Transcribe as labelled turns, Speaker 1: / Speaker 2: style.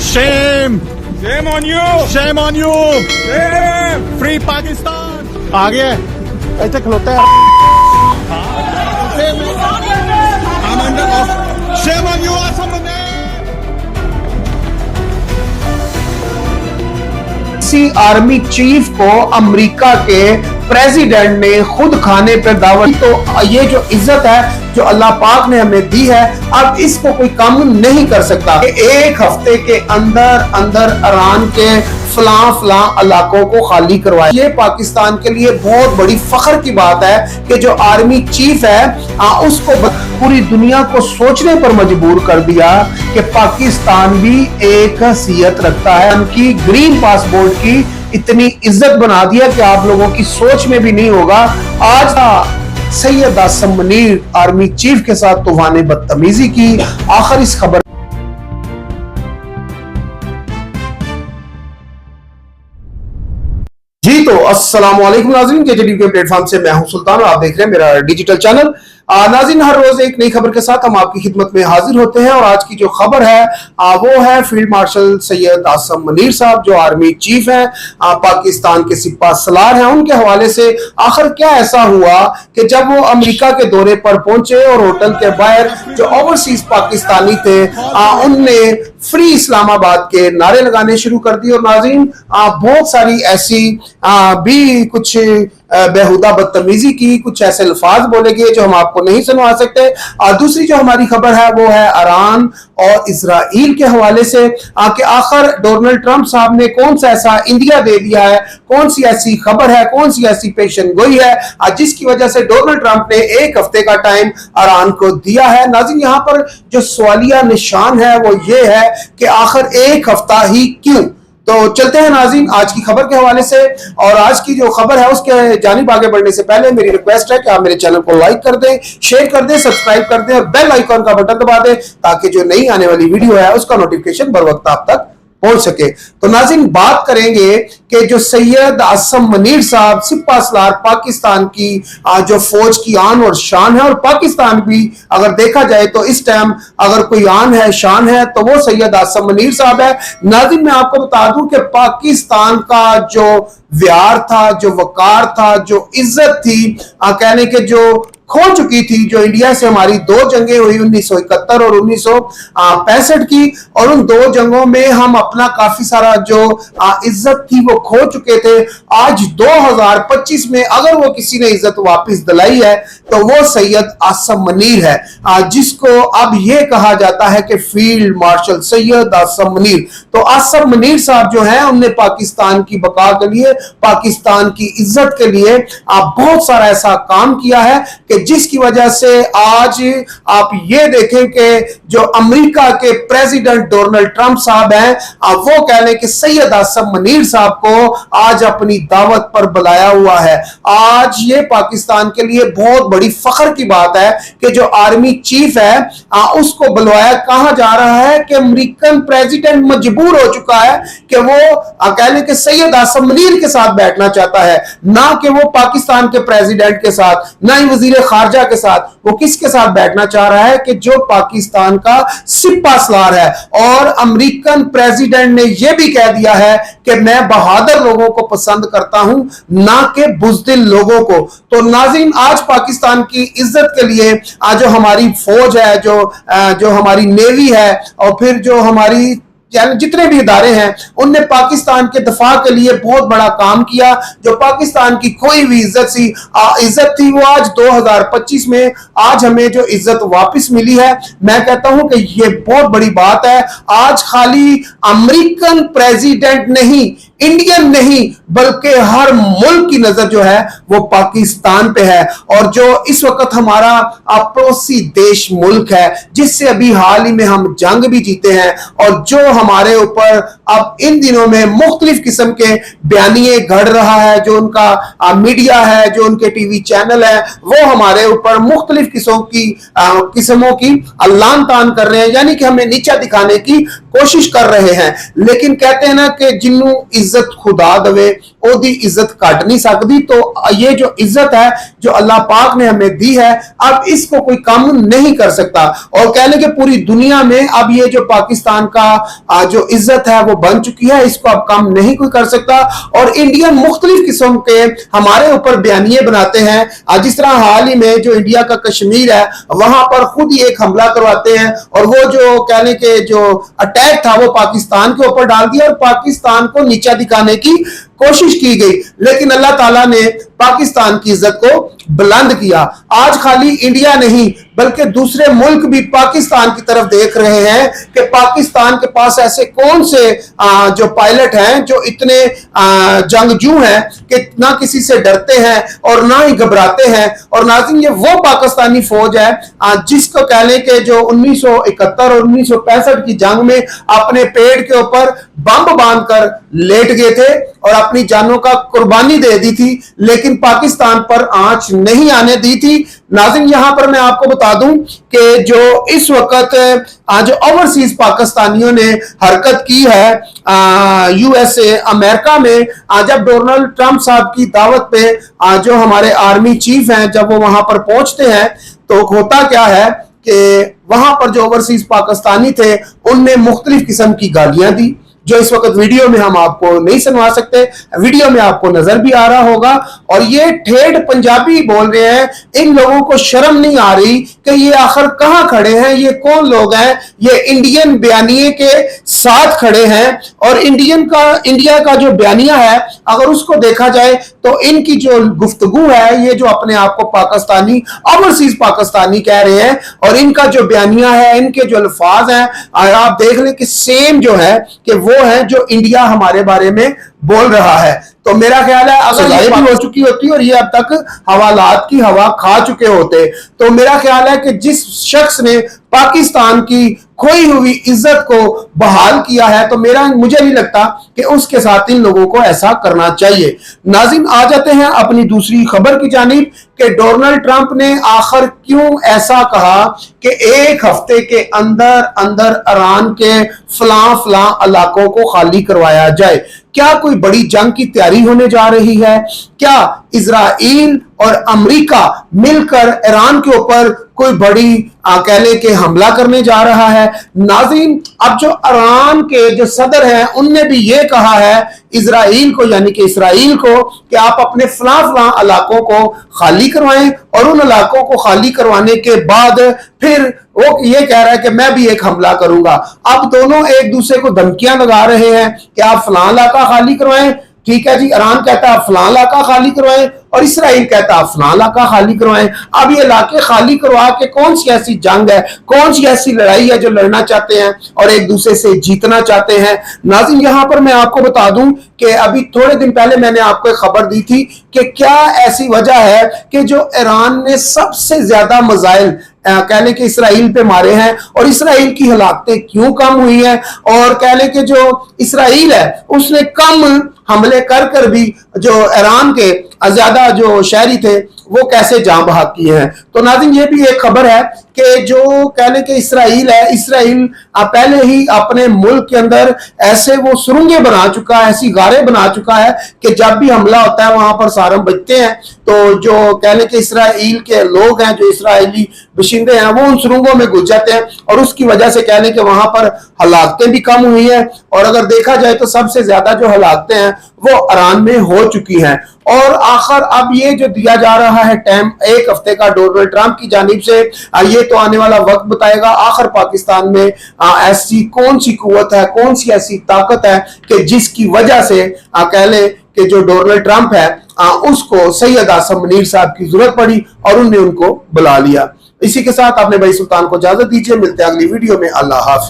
Speaker 1: Shame!
Speaker 2: Shame on you!
Speaker 1: Shame on you!
Speaker 2: Shame!
Speaker 1: Free Pakistan! आ गया ऐसे खलोता है I'm under off. Shame on you, Asam Munir!
Speaker 3: किसी army chief को America के president ने खुद खाने पर दावत, तो ये जो इज्जत है जो अल्लाह पाक ने हमें दी है, अब इसको कोई कम नहीं कर सकता। एक हफ्ते के अंदर अंदर ईरान के फलां इलाकों को खाली करवाया। ये पाकिस्तान के लिए बहुत बड़ी फख्र की बात है कि जो आर्मी चीफ है उसको पूरी दुनिया को सोचने पर मजबूर कर दिया कि पाकिस्तान भी एक हैसियत रखता है। उनकी ग्रीन पासपोर्ट की इतनी इज्जत बना दिया कि आप लोगों की सोच में भी नहीं होगा। आज सैयद आसम मुनीर आर्मी चीफ के साथ तूफान बदतमीजी की। आखिर इस खबर जी तो अस्सलाम वालेकुम नाज़रीन, KJTV के प्लेटफॉर्म से मैं हूं सुल्तान और आप देख रहे हैं मेरा डिजिटल चैनल। नाज़रीन, हर रोज एक नई खबर के साथ हम आपकी खिदमत में हाजिर होते हैं और आज की जो खबर है वो है फील्ड मार्शल सैयद आसम मुनीर साहब जो आर्मी चीफ हैं, पाकिस्तान के सिपह सलार हैं। उनके हवाले से आखिर क्या ऐसा हुआ कि जब वो अमेरिका के दौरे पर पहुंचे और होटल के बाहर जो ओवरसीज पाकिस्तानी थे उनने फ्री इस्लामाबाद के नारे लगाने शुरू कर दिए। और नाज़रीन, बहुत सारी ऐसी भी कुछ बेहुदा बदतमीजी की, कुछ ऐसे अल्फाज बोले गए जो हम आपको नहीं सुनवा सकते। दूसरी जो हमारी खबर है वो है ईरान और इजराइल के हवाले से कि आखिर डोनाल्ड ट्रंप साहब ने कौन सा ऐसा इंडिया दे दिया है, कौन सी ऐसी खबर है, कौन सी ऐसी पेशन गोई है जिसकी वजह से डोनाल्ड ट्रंप ने एक हफ्ते का टाइम ईरान को दिया है। नाज़रीन, यहाँ पर जो सवालिया निशान है वो ये है कि आखिर एक हफ्ता ही क्यों। तो चलते हैं नाज़रीन आज की खबर के हवाले से। और आज की जो खबर है उसके जानिब आगे बढ़ने से पहले मेरी रिक्वेस्ट है कि आप मेरे चैनल को लाइक कर दें, शेयर कर दें, सब्सक्राइब कर दें और बेल आइकॉन का बटन दबा दें ताकि जो नई आने वाली वीडियो है उसका नोटिफिकेशन बर वक्त आप तक पहुंच सके। तो नाज़रीन, बात करेंगे कि जो सैयद आसम मुनीर साहब सिपह सलार पाकिस्तान की जो फौज की आन और शान है, और पाकिस्तान भी अगर देखा जाए तो इस टाइम अगर कोई आन है शान है तो वो सैयद आसम मुनीर साहब है। नाज़रीन, मैं आपको बता दूं कि पाकिस्तान का जो व्यार था, जो वकार था, जो इज्जत थी, कहने के जो खो चुकी थी, जो इंडिया से हमारी दो जंगें हुई 1971 और 1965 की, और उन दो जंगों में हम अपना काफी सारा जो इज्जत थी वो खो चुके थे। आज 2025 में अगर वो किसी ने इज्जत वापस दिलाई है तो वो सैयद आसम मुनीर है, जिसको अब ये कहा जाता है कि फील्ड मार्शल सैयद आसम मुनीर। तो आसम मुनीर साहब जो है उनने पाकिस्तान की बका के लिए, पाकिस्तान की इज्जत के लिए बहुत सारा ऐसा काम किया है कि जिसकी वजह से आज आप ये देखें कि जो अमेरिका के प्रेसिडेंट डोनाल्ड ट्रंप साहब हैं वो कह रहे हैं कि सैयद आसम मुनीर साहब को आज अपनी दावत पर बुलाया हुआ है। आज ये पाकिस्तान के लिए बहुत बड़ी फख्र की बात है कि जो आर्मी चीफ है उसको बुलवाया। कहा जा रहा है कि अमेरिकन प्रेसिडेंट मजबूर हो चुका है कि वो कह रहे कि सैयद आसम मुनीर के साथ बैठना चाहता है, ना कि वो पाकिस्तान के प्रेसिडेंट के साथ, ना ही वजीर खारजा के साथ। वो किसके साथ बैठना चाह रहा है कि जो पाकिस्तान का सिपह सलार है। और अमेरिकन प्रेसिडेंट ने यह भी कह दिया है कि मैं बहादुर लोगों को पसंद करता हूं, ना कि बुज़दिल लोगों को। तो नाज़रीन, आज पाकिस्तान की इज्जत के लिए आज जो हमारी फौज है, जो हमारी नेवी है और फिर जो हमारी जितने भी इदारे हैं उनने पाकिस्तान के दफा के लिए बहुत बड़ा काम किया। जो पाकिस्तान की कोई भी इज्जत थी वो आज 2025 में आज हमें जो इज्जत वापस मिली है, मैं कहता हूं कि ये बहुत बड़ी बात है। आज खाली अमेरिकन प्रेसिडेंट नहीं, इंडियन नहीं, बल्कि हर मुल्क की नजर जो है वो पाकिस्तान पे है। और जो इस वक्त हमारा पड़ोसी देश मुल्क है जिससे अभी हाल ही में हम जंग भी जीते हैं, और जो हमारे ऊपर अब इन दिनों में मुख्तलिफ किस्म के बयानिए घड़ रहा है, जो उनका मीडिया है, जो उनके टीवी चैनल है, वो हमारे ऊपर मुख्तलिफ किस्मों की अल्लान तान कर रहे हैं, यानी कि हमें नीचा दिखाने की कोशिश कर रहे हैं। लेकिन कहते हैं ना कि जिन्हों इज्जत खुदा दवे ओदी इज्जत कट नहीं सकती। तो ये जो इज्जत है जो अल्लाह पाक ने हमें दी है, अब इसको कोई कम नहीं कर सकता। और कह लें कि पूरी दुनिया में अब ये जो पाकिस्तान का जो इज्जत है वो बन चुकी है, इसको अब कम नहीं कोई कर सकता। और इंडियन मुख्तलिफ किस्म के हमारे ऊपर बयानिए बनाते हैं, जिस तरह हाल ही में जो इंडिया का कश्मीर है वहां पर खुद ही एक हमला करवाते हैं, और वो जो कह लें कि जो अटैक था वो पाकिस्तान के ऊपर डाल दिया और पाकिस्तान को नीचा दिखाने की कोशिश की गई। लेकिन अल्लाह ताला ने पाकिस्तान की इज्जत को बुलंद किया। आज खाली इंडिया नहीं बल्कि दूसरे मुल्क भी पाकिस्तान की तरफ देख रहे हैं कि पाकिस्तान के पास ऐसे कौन से जो पायलट हैं जो इतने जंगजू हैं कि ना किसी से डरते हैं और ना ही घबराते हैं। और नाज़रीन, ये वो पाकिस्तानी फौज है जिसको कह लें कि जो 1971 और 1965 की जंग में अपने पेड़ के ऊपर बम बांधकर लेट गए थे और अपनी जानों का कुर्बानी दे दी थी, लेकिन पाकिस्तान पर आंच नहीं आने दी थी। नाज़रीन, यहां पर मैं आपको बता दूं कि जो इस वक्त जो ओवरसीज पाकिस्तानियों ने हरकत की है यूएसए अमेरिका में, जब डोनाल्ड ट्रंप साहब की दावत पे जो हमारे आर्मी चीफ हैं जब वो वहां पर पहुंचते हैं तो होता क्या है कि वहां पर जो ओवरसीज पाकिस्तानी थे उनने मुख्तलिफ किस्म की गालियां दी, जो इस वक्त वीडियो में हम आपको नहीं सुनवा सकते, वीडियो में आपको नजर भी आ रहा होगा। और ये ठेठ पंजाबी बोल रहे हैं, इन लोगों को शर्म नहीं आ रही कि ये आखिर कहां खड़े हैं, ये कौन लोग हैं, ये इंडियन बयानिए के साथ खड़े हैं। और इंडिया का जो बयानिया है अगर उसको देखा जाए तो इनकी जो गुफ्तगू है, ये जो अपने आप को पाकिस्तानी ओवरसीज पाकिस्तानी कह रहे हैं और इनका जो बयानिया है, इनके जो अल्फाज हैं, आप देख लें कि सेम जो है कि वो है जो इंडिया हमारे बारे में बोल रहा है। तो मेरा ख्याल है अगर ये भी हो चुकी होती और ये अब तक हवालात की हवा खा चुके होते, तो मेरा ख्याल है कि जिस शख्स ने पाकिस्तान की खोई हुई इज्जत को बहाल किया है तो मुझे नहीं लगता कि उसके साथ इन लोगों को ऐसा करना चाहिए। नाज़रीन, आ जाते हैं अपनी दूसरी खबर की जानिब कि डोनाल्ड ट्रंप ने आखिर क्यों ऐसा कहा कि एक हफ्ते के अंदर अंदर ईरान के फलां इलाकों को खाली करवाया जाए। क्या कोई बड़ी जंग की तैयारी होने जा रही है? क्या इजराइल और अमेरिका मिलकर ईरान के ऊपर कोई बड़ी कह लें कि हमला करने जा रहा है? नाज़रीन, अब जो ईरान के जो सदर हैं उनने भी ये कहा है इजराइल को, यानी कि इसराइल को, कि आप अपने फलां इलाकों को खाली करवाएं और उन इलाकों को खाली करवाने के बाद फिर वो ये कह रहा है कि मैं भी एक हमला करूंगा। अब दोनों एक दूसरे को धमकियां लगा रहे हैं कि आप फलां इलाका खाली करवाएं। ठीक है जी, ईरान कहता है फलां इलाका खाली करवाएं और इसराइल कहता है फलां इलाका खाली करवाएं। अब ये इलाके खाली करवा के कौन सी ऐसी जंग है, कौन सी ऐसी लड़ाई है जो लड़ना चाहते हैं और एक दूसरे से जीतना चाहते हैं? नाज़रीन, यहां पर मैं आपको बता दूं कि अभी थोड़े दिन पहले मैंने आपको एक खबर दी थी कि क्या ऐसी वजह है कि जो ईरान ने सबसे ज्यादा मिसाइल कह लें कि इसराइल पे मारे हैं और इसराइल की हलाकतें क्यों कम हुई है, और कह लें कि जो इसराइल है उसने कम हमले कर भी जो ईरान के ज्यादा जो शहरी थे वो कैसे जान बहक किए हैं। तो नाज़रीन, ये भी एक खबर है कि जो कह लें कि इसराइल है, इसराइल पहले ही अपने मुल्क के अंदर ऐसे वो सुरंगें बना चुका है, ऐसी गारें बना चुका है कि जब भी हमला होता है वहां पर सारे बचते हैं। तो जो कह लें कि इसराइल के लोग हैं, जो इसराइली बशिंदे हैं, वो उन सुरंगों में घुस जाते हैं और उसकी वजह से कह लें कि वहां पर हलाकतें भी कम हुई है। और अगर देखा जाए तो सबसे ज्यादा जो हलाकतें हैं वो ईरान में हो चुकी हैं। और आखिर अब ये जो दिया जा रहा है टाइम एक हफ्ते का डोनाल्ड ट्रंप की जानिब से, ये तो आने वाला वक्त बताएगा आखिर पाकिस्तान में ऐसी कौन सी कुव्वत है, कौन सी ऐसी ताकत है कि जिसकी वजह से कह ले कि जो डोनाल्ड ट्रंप है उसको सैयद आसम मुनीर साहब की जरूरत पड़ी और उनने उनको बुला लिया। इसी के साथ अपने भाई सुल्तान को इजाजत दीजिए, मिलते हैं अगली वीडियो में। अल्लाह हाफिज।